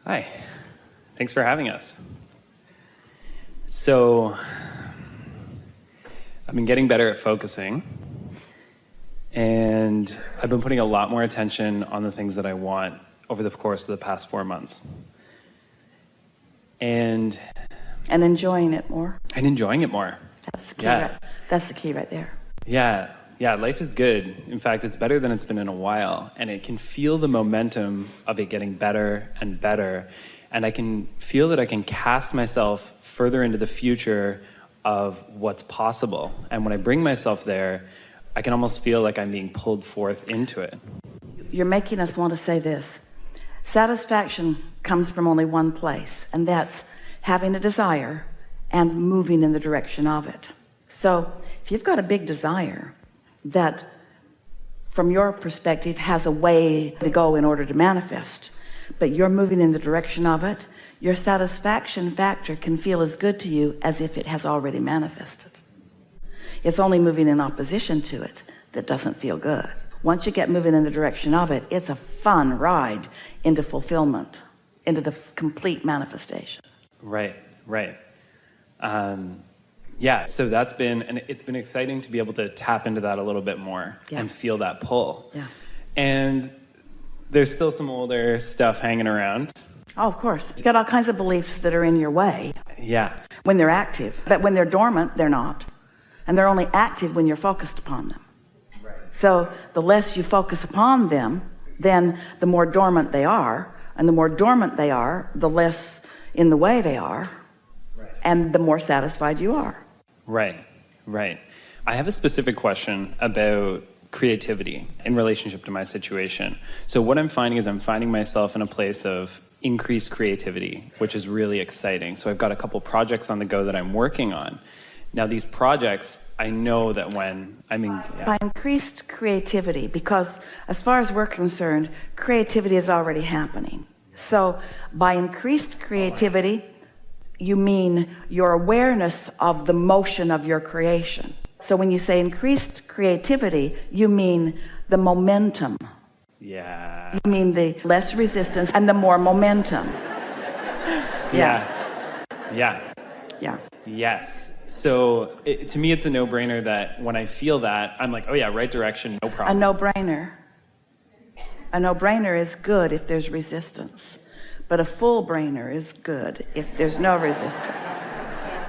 Hi, thanks for having us. So, I've been getting better at focusing, and I've been putting a lot more attention on the things that I want over the course of the past 4 months. And enjoying it more. And enjoying it more. That's the key. Yeah. That's the key right there. Yeah, life is good. In fact, it's better than it's been in a while, and it can feel the momentum of it getting better and better, and I can feel that I can cast myself further into the future of what's possible. And when I bring myself there, I can almost feel like I'm being pulled forth into it. You're making us want to say this. Satisfaction comes from only one place, and that's having a desire and moving in the direction of it. So if you've got a big desire that from your perspective has a way to go in order to manifest, but you're moving in the direction of it, your satisfaction factor can feel as good to you as if it has already manifested. It's only moving in opposition to it that doesn't feel good. Once you get moving in the direction of it, it's a fun ride into fulfillment, into the complete manifestation. Right. Yeah, so that's been, and it's been exciting to be able to tap into that a little bit more and feel that pull. Yeah. And there's still some older stuff hanging around. Oh, of course. You've got all kinds of beliefs that are in your way. Yeah. When they're active. But when they're dormant, they're not. And they're only active when you're focused upon them. Right. So the less you focus upon them, then the more dormant they are. And the more dormant they are, the less in the way they are. Right. And the more satisfied you are. Right. I have a specific question about creativity in relationship to my situation. So what I'm finding is I'm finding myself in a place of increased creativity, which is really exciting. So I've got a couple projects on the go that I'm working on. Now these projects, I know that when I'm in... By increased creativity, because as far as we're concerned, creativity is already happening. So by increased creativity, you mean your awareness of the motion of your creation. So when you say increased creativity, you mean the momentum. Yeah. You mean the less resistance and the more momentum. Yeah. Yes. So to me, it's a no-brainer that when I feel that, I'm like, oh yeah, right direction, no problem. A no-brainer is good if there's resistance. But a full brainer is good if there's no resistance.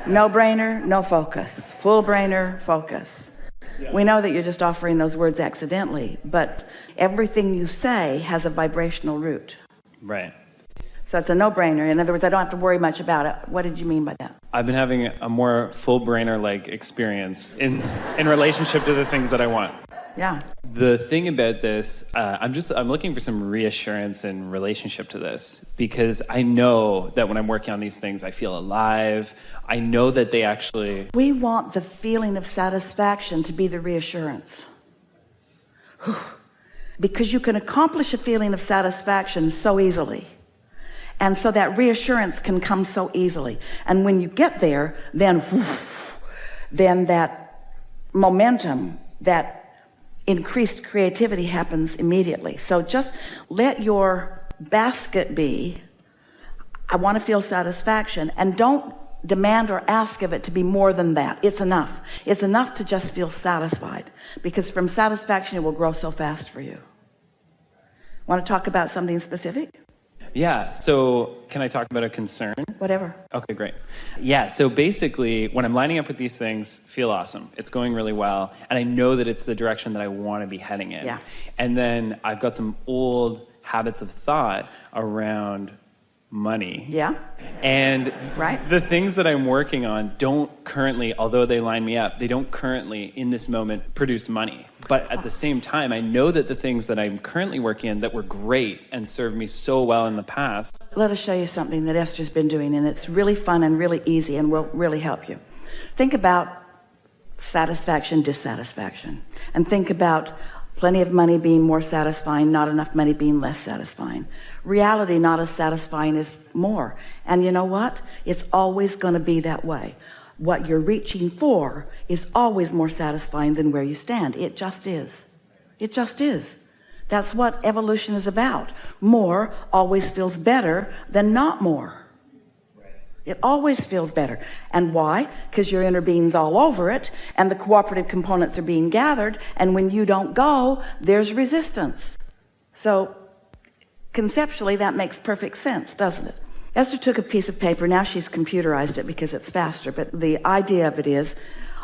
No brainer, no focus. Full brainer, focus. Yeah. We know that you're just offering those words accidentally, but everything you say has a vibrational root. Right. So it's a no-brainer. In other words, I don't have to worry much about it. What did you mean by that? I've been having a more full brainer-like experience in relationship to the things that I want. Yeah. The thing about this, I'm looking for some reassurance in relationship to this, because I know that when I'm working on these things, I feel alive. I know that they actually... We want the feeling of satisfaction to be the reassurance. Because you can accomplish a feeling of satisfaction so easily. And so that reassurance can come so easily. And when you get there, then that momentum, that increased creativity happens immediately. So just let your basket be, I want to feel satisfaction, and don't demand or ask of it to be more than that. It's enough. It's enough to just feel satisfied, because from satisfaction it will grow so fast for you. Want to talk about something specific? Yeah, so can I talk about a concern? Whatever. Okay, great. Yeah, so basically, when I'm lining up with these things, feel awesome. It's going really well, and I know that it's the direction that I want to be heading in. Yeah. And then I've got some old habits of thought around money. Yeah. And right. The things that I'm working on don't currently, although they line me up, they don't currently, in this moment, produce money. But at the same time, I know that the things that I'm currently working on that were great and served me so well in the past. Let us show you something that Esther's been doing, and it's really fun and really easy and will really help you. Think about satisfaction, dissatisfaction, and think about plenty of money being more satisfying, not enough money being less satisfying. Reality not as satisfying as more. And you know what? It's always going to be that way. What you're reaching for is always more satisfying than where you stand. It just is. It just is. That's what evolution is about. More always feels better than not more. It always feels better. And why? Because your inner being's all over it, and the cooperative components are being gathered, and when you don't go, there's resistance. So conceptually, that makes perfect sense, doesn't it? Esther took a piece of paper. Now she's computerized it because it's faster, but the idea of it is,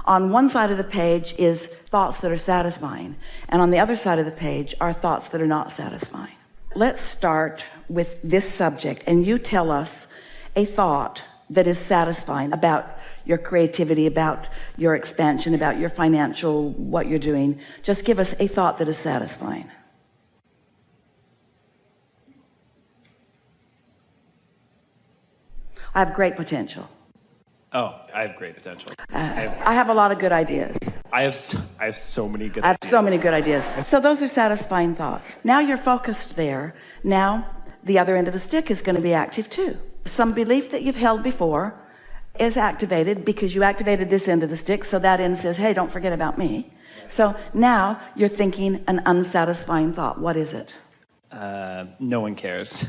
on one side of the page is thoughts that are satisfying, and on the other side of the page are thoughts that are not satisfying. Let's start with this subject, and you tell us a thought that is satisfying about your creativity, about your expansion, about your financial, what you're doing. Just give us a thought that is satisfying. I have great potential. Oh, I have great potential. I have a lot of good ideas. I have so many good I have ideas. so many good ideas. So those are satisfying thoughts. Now you're focused there. Now the other end of the stick is going to be active too. Some belief that you've held before is activated because you activated this end of the stick, so that end says, hey, don't forget about me. So now you're thinking an unsatisfying thought. What is it? No one cares.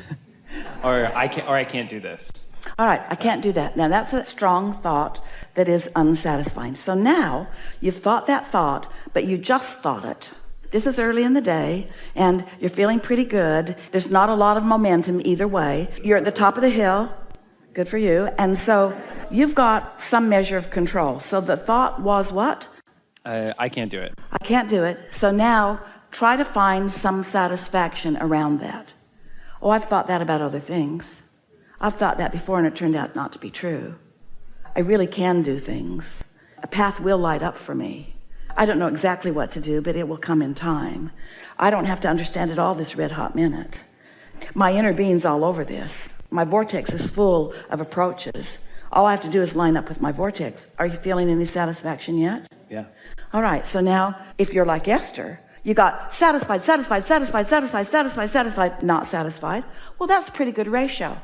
or I can't do this. All right, I can't do that. Now that's a strong thought that is unsatisfying. So now you've thought that thought, but you just thought it. This is early in the day, and you're feeling pretty good. There's not a lot of momentum either way. You're at the top of the hill. Good for you. And so you've got some measure of control. So the thought was what? I can't do it. I can't do it. So now try to find some satisfaction around that. Oh, I've thought that about other things. I've thought that before, and it turned out not to be true. I really can do things. A path will light up for me. I don't know exactly what to do, but it will come in time. I don't have to understand it all this red hot minute. My inner being's all over this. My vortex is full of approaches. All I have to do is line up with my vortex. Are you feeling any satisfaction yet? Yeah. All right, so now if you're like Esther, you got satisfied, satisfied, satisfied, satisfied, satisfied, satisfied, not satisfied. Well, that's a pretty good ratio.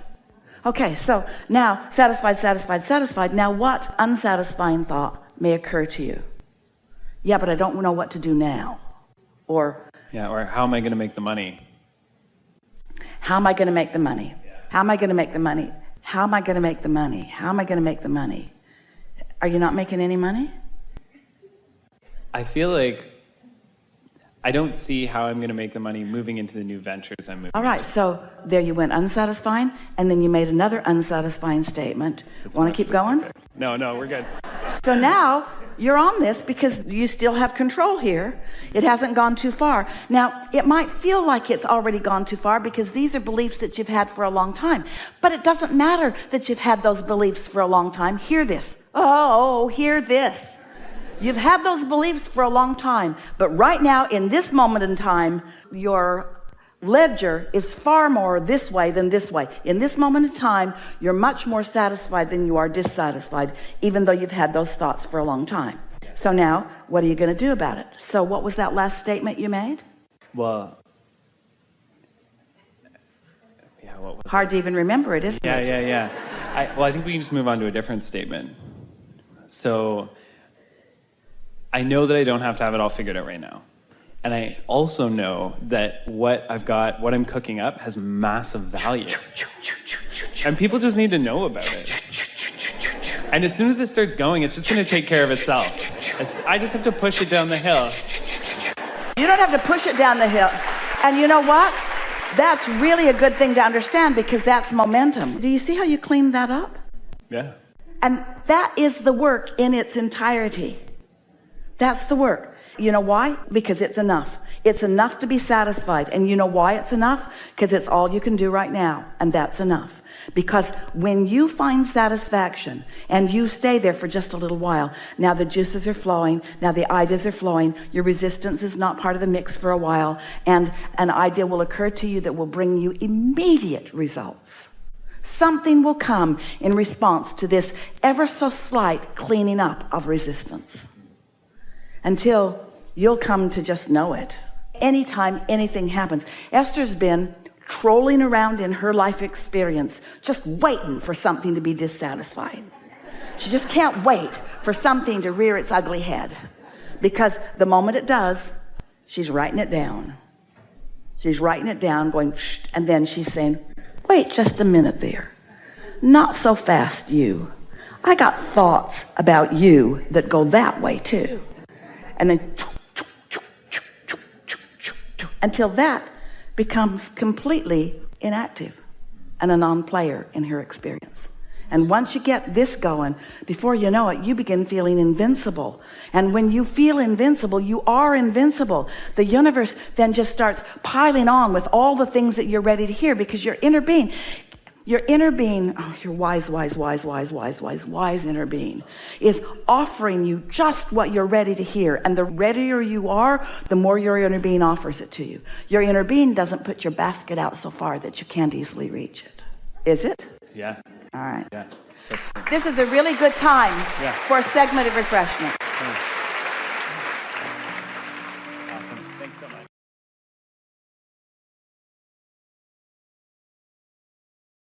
Okay, so now satisfied, satisfied, satisfied. Now what unsatisfying thought may occur to you? Yeah, but I don't know what to do now. Or how am I going to make the money? How am I going to make the money? How am I going to make the money? How am I going to make the money? How am I going to make the money? Are you not making any money? I feel like I don't see how I'm going to make the money moving into the new ventures I'm moving. All right, so there you went, unsatisfying, and then you made another unsatisfying statement. Want to keep going? No, we're good. So now you're on this because you still have control here. It hasn't gone too far. Now, it might feel like it's already gone too far because these are beliefs that you've had for a long time. But it doesn't matter that you've had those beliefs for a long time. Hear this. Oh, hear this. You've had those beliefs for a long time, but right now, in this moment in time, your ledger is far more this way than this way. In this moment in time, you're much more satisfied than you are dissatisfied, even though you've had those thoughts for a long time. So now, what are you going to do about it? So what was that last statement you made? Well, what was hard to even remember it, isn't it? Yeah. I think we can just move on to a different statement. So I know that I don't have to have it all figured out right now. And I also know that what I'm cooking up has massive value. And people just need to know about it. And as soon as it starts going, it's just going to take care of itself. I just have to push it down the hill. You don't have to push it down the hill. And you know what? That's really a good thing to understand because that's momentum. Do you see how you cleaned that up? Yeah. And that is the work in its entirety. That's the work. You know why? Because it's enough. It's enough to be satisfied. And you know why it's enough? Because it's all you can do right now. And that's enough. Because when you find satisfaction and you stay there for just a little while, now the juices are flowing, now the ideas are flowing, your resistance is not part of the mix for a while, and an idea will occur to you that will bring you immediate results. Something will come in response to this ever so slight cleaning up of resistance. Until you'll come to just know it. Anytime anything happens. Esther's been trolling around in her life experience, just waiting for something to be dissatisfied. She just can't wait for something to rear its ugly head. Because the moment it does, she's writing it down. She's writing it down, going, shh, and then she's saying, wait just a minute there. Not so fast, you. I got thoughts about you that go that way too. And then until that becomes completely inactive and a non-player in her experience. And once you get this going, before you know it, you begin feeling invincible. And when you feel invincible, you are invincible. The universe then just starts piling on with all the things that you're ready to hear, because your inner being, your wise inner being is offering you just what you're ready to hear. And the readier you are, the more your inner being offers it to you. Your inner being doesn't put your basket out so far that you can't easily reach it. Is it? Yeah. All right. Yeah. This is a really good time Yeah. for a segment of refreshment. Yeah.